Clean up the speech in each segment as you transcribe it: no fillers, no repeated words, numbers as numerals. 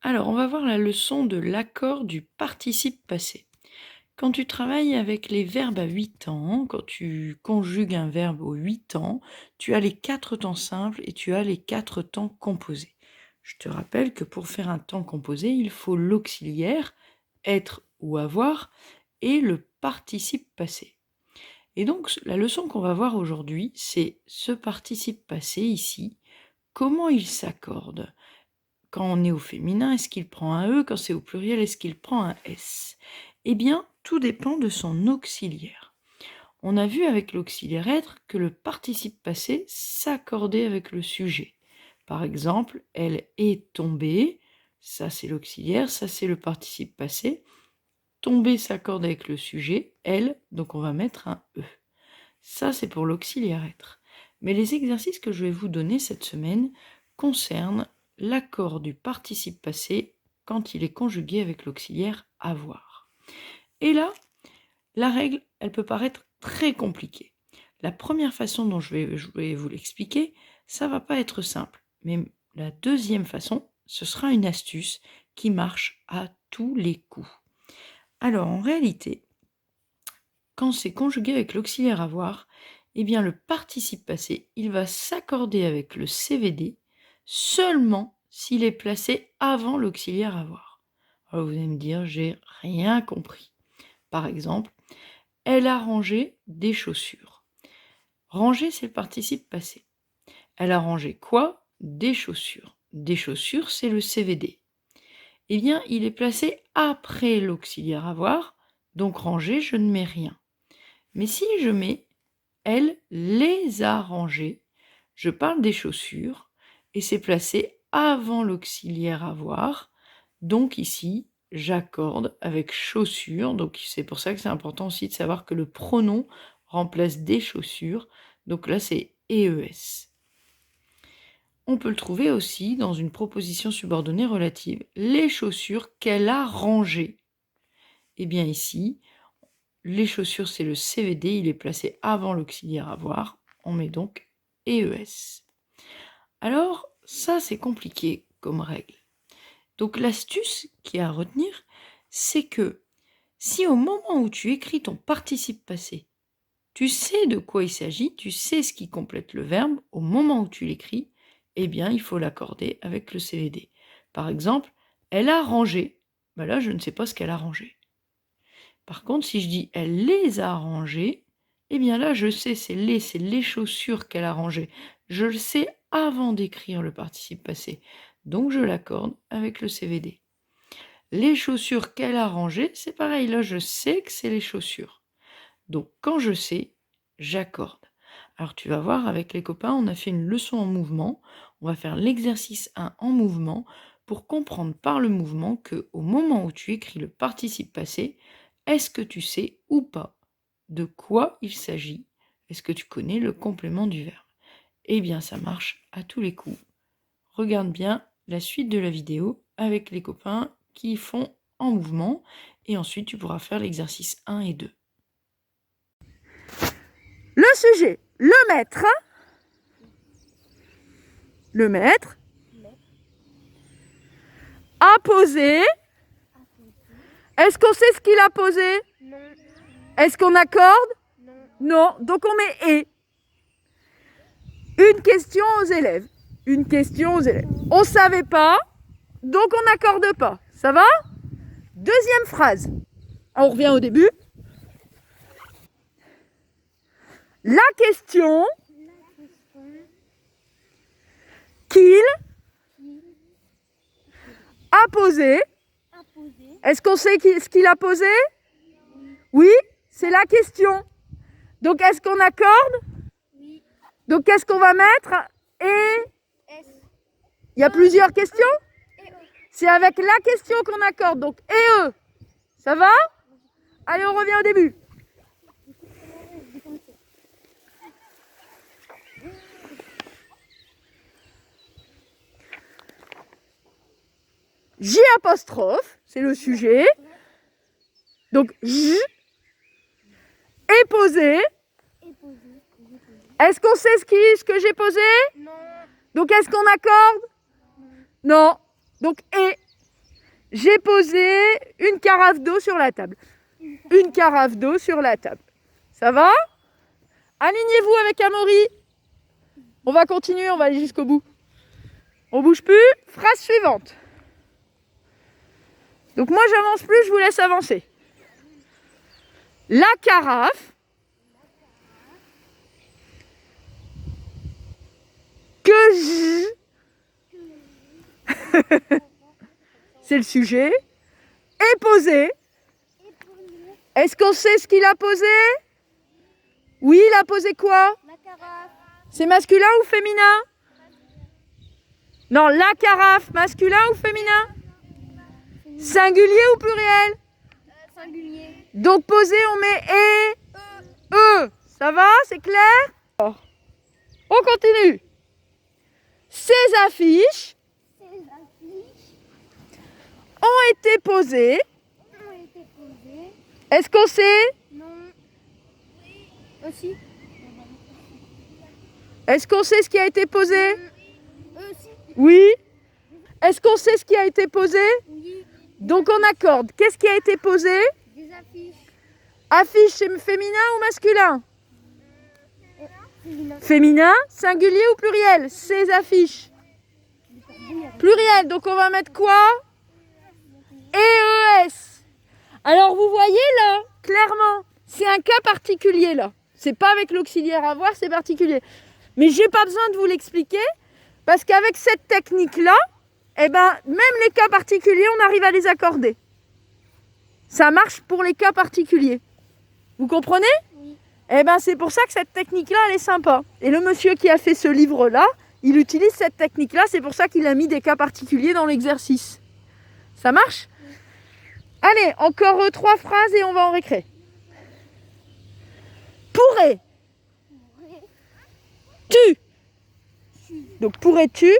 Alors, on va voir la leçon de l'accord du participe passé. Quand tu travailles avec les verbes à 8 temps, quand tu conjugues un verbe aux 8 temps, tu as les 4 temps simples et tu as les 4 temps composés. Je te rappelle que pour faire un temps composé, il faut l'auxiliaire, être ou avoir, et le participe passé. Et donc, la leçon qu'on va voir aujourd'hui, c'est ce participe passé ici, comment il s'accorde. Quand on est au féminin, est-ce qu'il prend un E? Quand c'est au pluriel, est-ce qu'il prend un S? Eh bien, tout dépend de son auxiliaire. On a vu avec l'auxiliaire être que le participe passé s'accordait avec le sujet. Par exemple, elle est tombée, ça c'est l'auxiliaire, ça c'est le participe passé. Tomber s'accorde avec le sujet, elle, donc on va mettre un E. Ça c'est pour l'auxiliaire être. Mais les exercices que je vais vous donner cette semaine concernent l'accord du participe passé quand il est conjugué avec l'auxiliaire avoir. Et là, la règle, elle peut paraître très compliquée. La première façon dont je vais vous l'expliquer, ça va pas être simple. Mais la deuxième façon, ce sera une astuce qui marche à tous les coups. Alors, en réalité, quand c'est conjugué avec l'auxiliaire avoir, eh bien le participe passé, il va s'accorder avec le CVD seulement s'il est placé avant l'auxiliaire avoir. Alors vous allez me dire, j'ai rien compris. Par exemple, elle a rangé des chaussures. Ranger, c'est le participe passé. Elle a rangé quoi? Des chaussures. Des chaussures, c'est le CVD. Eh bien, il est placé après l'auxiliaire avoir, donc ranger, je ne mets rien. Mais si je mets « elle les a rangées », je parle des chaussures et c'est placé avant l'auxiliaire avoir. Donc ici, j'accorde avec chaussures. Donc c'est pour ça que c'est important aussi de savoir que le pronom remplace des chaussures. Donc là, c'est EES. On peut le trouver aussi dans une proposition subordonnée relative. Les chaussures qu'elle a rangées. Eh bien ici, les chaussures, c'est le CVD, il est placé avant l'auxiliaire avoir. On met donc EES. Alors, ça, c'est compliqué comme règle. Donc, l'astuce qu'il y a à retenir, c'est que si au moment où tu écris ton participe passé, tu sais de quoi il s'agit, tu sais ce qui complète le verbe, au moment où tu l'écris, eh bien, il faut l'accorder avec le CVD. Par exemple, elle a rangé. Ben là, je ne sais pas ce qu'elle a rangé. Par contre, si je dis « elle les a rangées », eh bien là, je sais, c'est les chaussures qu'elle a rangées. Je le sais avant d'écrire le participe passé. Donc, je l'accorde avec le CVD. Les chaussures qu'elle a rangées, c'est pareil. Là, je sais que c'est les chaussures. Donc, quand je sais, j'accorde. Alors, tu vas voir, avec les copains, on a fait une leçon en mouvement. On va faire l'exercice 1 en mouvement pour comprendre par le mouvement qu'au moment où tu écris le participe passé, est-ce que tu sais ou pas de quoi il s'agit? Est-ce que tu connais le complément du verbe? Eh bien, ça marche à tous les coups. Regarde bien la suite de la vidéo avec les copains qui font en mouvement et ensuite tu pourras faire l'exercice 1 et 2. Le sujet, le maître. Le maître a posé. Est-ce qu'on sait ce qu'il a posé? Non. Est-ce qu'on accorde? Non. Non. Donc on met et. Une question aux élèves. Une question aux élèves. On ne savait pas, donc on n'accorde pas. Ça va? Deuxième phrase. On revient au début. La question qu'il a posée. Est-ce qu'on sait ce qu'il a posé? Oui, c'est la question. Donc est-ce qu'on accorde? Oui. Donc qu'est-ce qu'on va mettre? Et S. il y a plusieurs questions? Et E. C'est avec la question qu'on accorde. Donc et eux. Ça va? Allez, on revient au début. J apostrophe, c'est le sujet. Donc J est posé. Est-ce qu'on sait ce que j'ai posé? Non. Donc est-ce qu'on accorde? Non. Donc et. J'ai posé une carafe d'eau sur la table. Une carafe d'eau sur la table. Ça va? Alignez-vous avec Amaury. On va continuer, on va aller jusqu'au bout. On bouge plus. Phrase suivante. Donc moi, j'avance plus, je vous laisse avancer. La carafe que je... C'est le sujet. Est posé. Est-ce qu'on sait ce qu'il a posé? Oui, il a posé quoi? La carafe. C'est masculin ou féminin? Non, la carafe, masculin ou féminin? Singulier ou pluriel? Singulier. Donc posé, on met e. Ça va? C'est clair? On continue. Ces affiches Ces affiches ont été posées. ont été posées. Est-ce qu'on sait? Non. Oui. Aussi. Est-ce qu'on sait ce qui a été posé? Aussi. Oui. Est-ce qu'on sait ce qui a été posé? Oui. Donc on accorde. Qu'est-ce qui a été posé? Des affiches. Affiche, c'est féminin ou masculin? Féminin. Féminin, singulier ou pluriel? Ces affiches. Pluriel, donc on va mettre quoi? EES. Alors vous voyez là, clairement, c'est un cas particulier là. C'est pas avec l'auxiliaire avoir, c'est particulier. Mais j'ai pas besoin de vous l'expliquer, parce qu'avec cette technique-là, eh ben, même les cas particuliers, on arrive à les accorder. Ça marche pour les cas particuliers. Vous comprenez? Oui. Eh ben, c'est pour ça que cette technique-là, elle est sympa. Et le monsieur qui a fait ce livre-là, il utilise cette technique-là, c'est pour ça qu'il a mis des cas particuliers dans l'exercice. Ça marche? Allez, encore 3 phrases et on va en récré. Pourrais. Tu. Donc pourrais-tu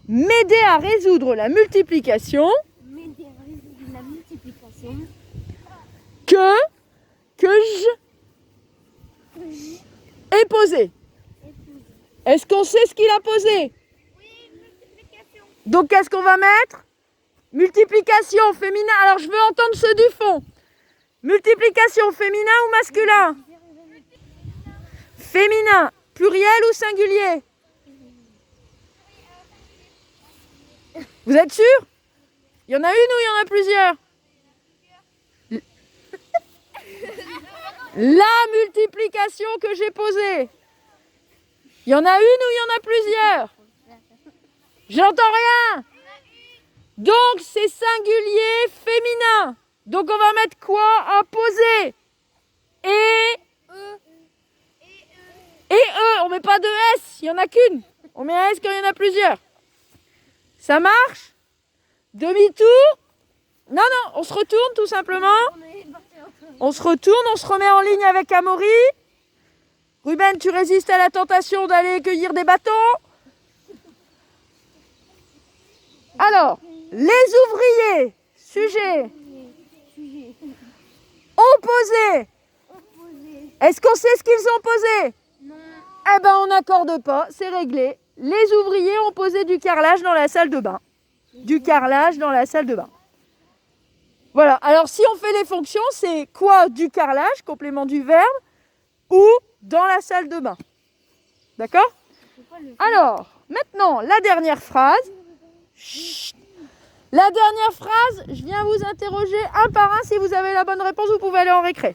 m'aider à résoudre la multiplication M'aider à résoudre la multiplication. que je ai posée? Est-ce qu'on sait ce qu'il a posé? Oui, multiplication. Donc qu'est-ce qu'on va mettre? Multiplication féminin. Alors je veux entendre ceux du fond. Multiplication féminin ou masculin? Féminin. Pluriel ou singulier? Vous êtes sûr? Il y en a une ou il y en a plusieurs? La multiplication que j'ai posée. Il y en a une ou il y en a plusieurs? J'entends rien. Donc c'est singulier féminin. Donc on va mettre quoi à poser? Et E. On met pas de S, il n'y en a qu'une. On met un S quand il y en a plusieurs. Ça marche? Demi-tour? Non, on se retourne tout simplement. On se retourne, on se remet en ligne avec Amaury. Ruben, tu résistes à la tentation d'aller cueillir des bâtons? Alors, les ouvriers, sujet, ont posé. Est-ce qu'on sait ce qu'ils ont posé? Non. Eh ben, on n'accorde pas, c'est réglé. Les ouvriers ont posé du carrelage dans la salle de bain. Du carrelage dans la salle de bain. Voilà, alors si on fait les fonctions, c'est quoi? Du carrelage, complément du verbe, ou dans la salle de bain. D'accord? Alors, maintenant, la dernière phrase. Chut. La dernière phrase, je viens vous interroger un par un. Si vous avez la bonne réponse, vous pouvez aller en récré.